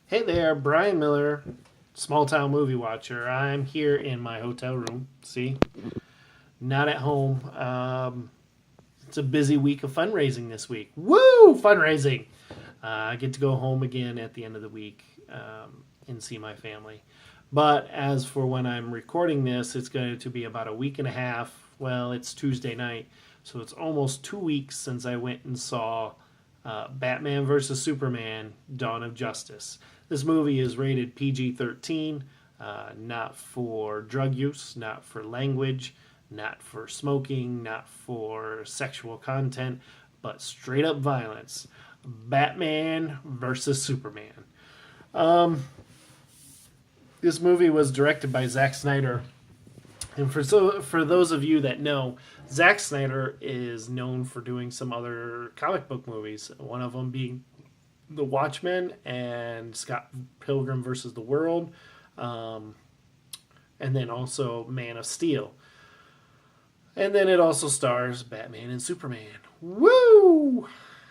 Hey there, Brian Miller, small town movie watcher. I'm here in my hotel room. See, not at home. It's a busy week of fundraising this week. Woo, fundraising! I get to go home again at the end of the week and see my family. But as for when I'm recording this, it's going to be about a week and a half. Well, it's Tuesday night, so it's almost 2 weeks since I went and saw Batman vs. Superman Dawn of Justice. This movie is rated PG 13, not for drug use, not for language, not for smoking, not for sexual content, but straight up violence. Batman versus Superman. This movie was directed by Zack Snyder. And for those of you that know, Zack Snyder is known for doing some other comic book movies. One of them being The Watchmen and Scott Pilgrim versus the World, and then also Man of Steel. And then it also stars Batman and Superman. Woo!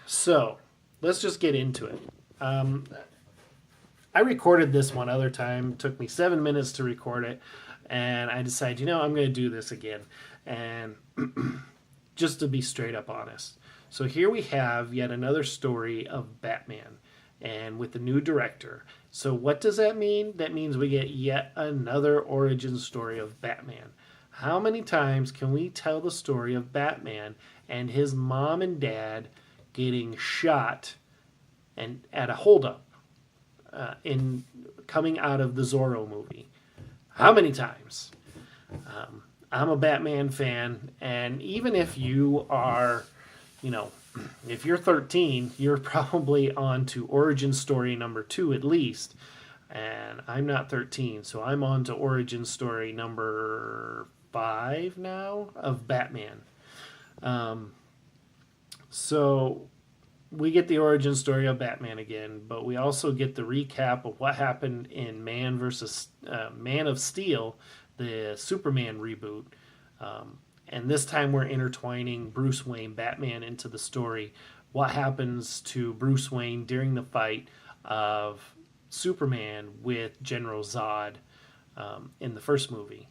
So let's just get into it. I recorded this one other time. It took me 7 minutes to record it. And I decided, I'm going to do this again. And just to be straight up honest. So here we have yet another story of Batman and with the new director. So what does that mean? That means we get yet another origin story of Batman. How many times can we tell the story of Batman and his mom and dad getting shot and at a holdup in coming out of the Zorro movie? How many times? I'm a Batman fan, and even if you are, if you're 13, you're probably on to origin story number 2 at least. And I'm not 13, so I'm on to origin story number 5 now of Batman. So we get the origin story of Batman again, but we also get the recap of what happened in Man of Steel, the Superman reboot. And this time we're intertwining Bruce Wayne, Batman, into the story. What happens to Bruce Wayne during the fight of Superman with General Zod in the first movie.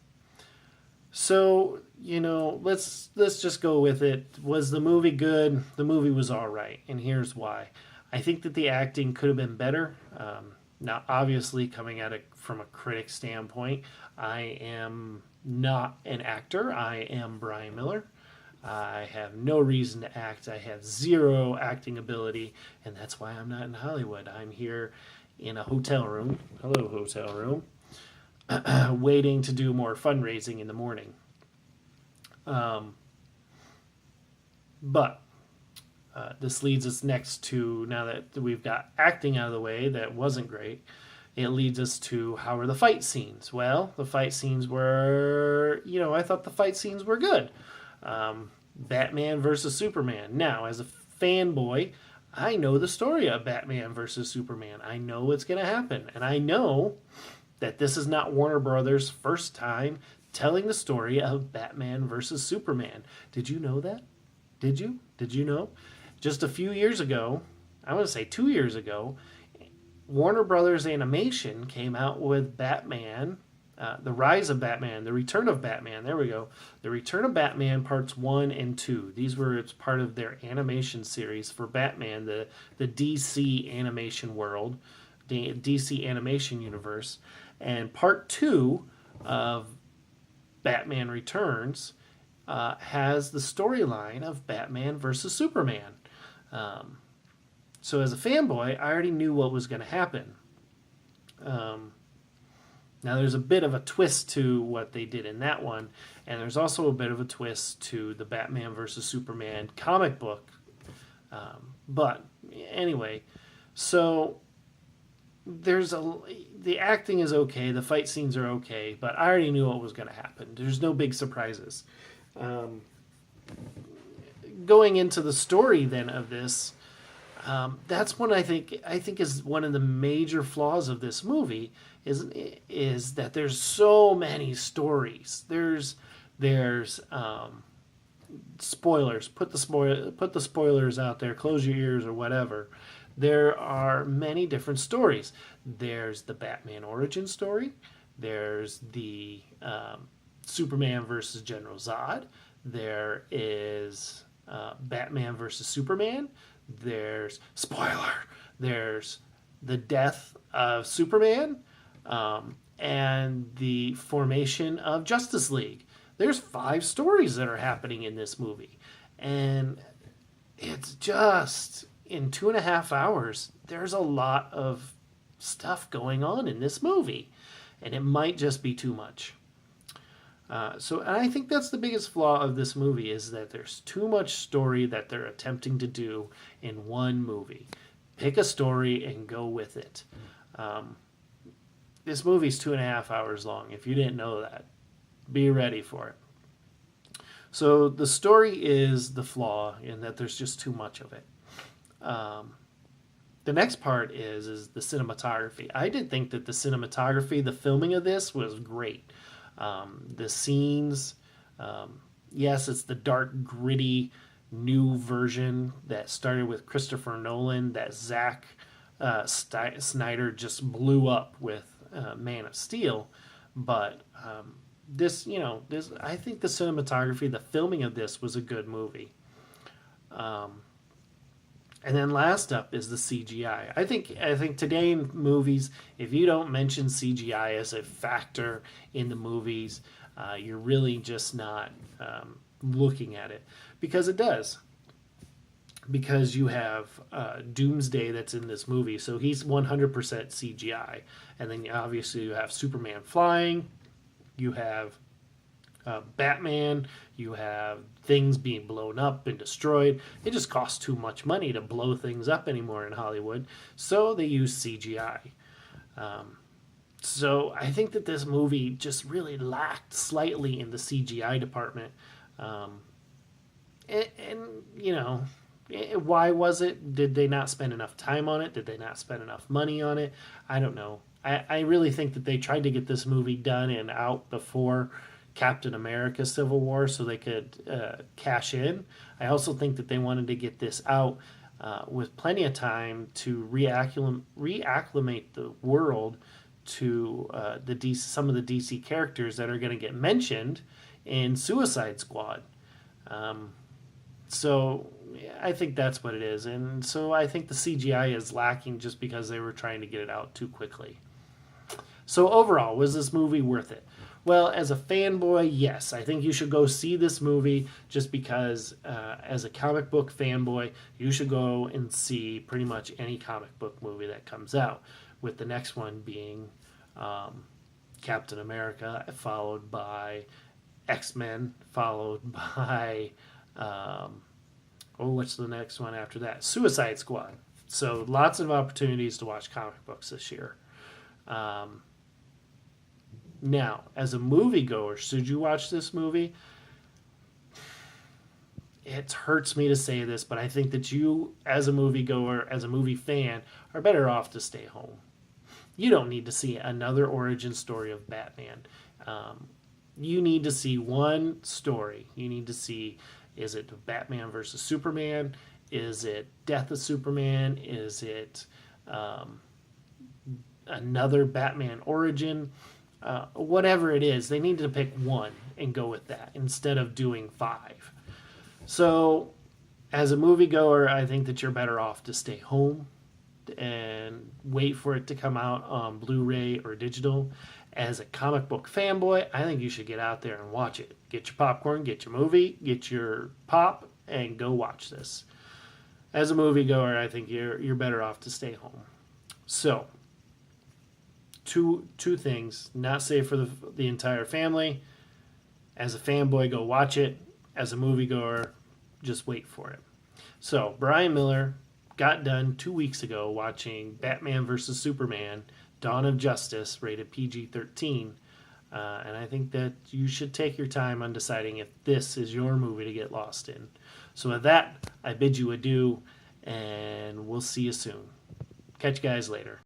So, let's just go with it. Was the movie good? The movie was all right, and here's why. I think that the acting could have been better. Now, obviously, coming at it from a critic standpoint, I am not an actor. I am Brian Miller. I have no reason to act. I have zero acting ability, and that's why I'm not in Hollywood. I'm here in a hotel room. Hello, hotel room. Waiting to do more fundraising in the morning. But this leads us next to, now that we've got acting out of the way that wasn't great, it leads us to how are the fight scenes? Well, the fight scenes were, I thought the fight scenes were good. Batman versus Superman. Now, as a fanboy, I know the story of Batman versus Superman. I know what's going to happen. And I know that this is not Warner Brothers' first time telling the story of Batman versus Superman. Did you know that? Did you? Did you know? Just a few years ago, I want to say 2 years ago, Warner Brothers Animation came out with Batman, The Rise of Batman, The Return of Batman. There we go. The Return of Batman Parts 1 and 2. It's part of their animation series for Batman, the DC animation world, the DC animation universe. And part 2 of Batman Returns has the storyline of Batman versus Superman. So as a fanboy, I already knew what was going to happen. Now there's a bit of a twist to what they did in that one, and there's also a bit of a twist to the Batman versus Superman comic book. But anyway, so the acting is okay, the fight scenes are okay, but I already knew what was going to happen. There's no big surprises. Going into the story then of this, that's what I think is one of the major flaws of this movie is that there's so many stories. There's spoilers. Put the spoilers out there. Close your ears or whatever. There are many different stories. There's the Batman origin story. There's the Superman versus General Zod. There is Batman versus Superman. There's spoiler. There's the death of Superman, and the formation of Justice League. There's 5 stories that are happening in this movie, and it's just in 2.5 hours. There's a lot of stuff going on in this movie, and it might just be too much. And I think that's the biggest flaw of this movie is that there's too much story that they're attempting to do in one movie. Pick a story and go with it. This movie's 2.5 hours long. If you didn't know that, be ready for it. So the story is the flaw in that there's just too much of it. The next part is the cinematography. I did think that the cinematography, the filming of this was great. The scenes, yes, it's the dark, gritty, new version that started with Christopher Nolan that Zack Snyder just blew up with Man of Steel. But this, I think the cinematography, the filming of this was a good movie. And then last up is the CGI. I think today in movies, if you don't mention CGI as a factor in the movies, you're really just not looking at it, because it does. Because you have Doomsday that's in this movie, so he's 100% CGI, and then obviously you have Superman flying, you have Batman, you have things being blown up and destroyed. It just costs too much money to blow things up anymore in Hollywood, so they use CGI. So I think that this movie just really lacked slightly in the CGI department. Why was it? Did they not spend enough time on it? Did they not spend enough money on it? I don't know. I really think that they tried to get this movie done and out before Captain America Civil War so they could cash in. I also think that they wanted to get this out with plenty of time to reacclimate the world to some of the DC characters that are going to get mentioned in Suicide Squad. So I think that's what it is. And so I think the CGI is lacking just because they were trying to get it out too quickly. So overall, was this movie worth it? Well, as a fanboy, yes. I think you should go see this movie just because as a comic book fanboy, you should go and see pretty much any comic book movie that comes out, with the next one being Captain America, followed by X-Men, followed by, what's the next one after that? Suicide Squad. So lots of opportunities to watch comic books this year. Now, as a moviegoer, should you watch this movie? It hurts me to say this, but I think that you, as a moviegoer, as a movie fan, are better off to stay home. You don't need to see another origin story of Batman. You need to see one story. You need to see, is it Batman versus Superman? Is it Death of Superman? Is it another Batman origin? Whatever it is, they need to pick one and go with that instead of doing 5. So, as a moviegoer, I think that you're better off to stay home and wait for it to come out on Blu-ray or digital. As a comic book fanboy, I think you should get out there and watch it. Get your popcorn, get your movie, get your pop, and go watch this. As a moviegoer, I think you're better off to stay home. So, two things. Not safe for the entire family. As a fanboy, go watch it. As a moviegoer, just wait for it. So, Brian Miller got done 2 weeks ago watching Batman vs. Superman, Dawn of Justice, rated PG-13. And I think that you should take your time on deciding if this is your movie to get lost in. So with that, I bid you adieu, and we'll see you soon. Catch you guys later.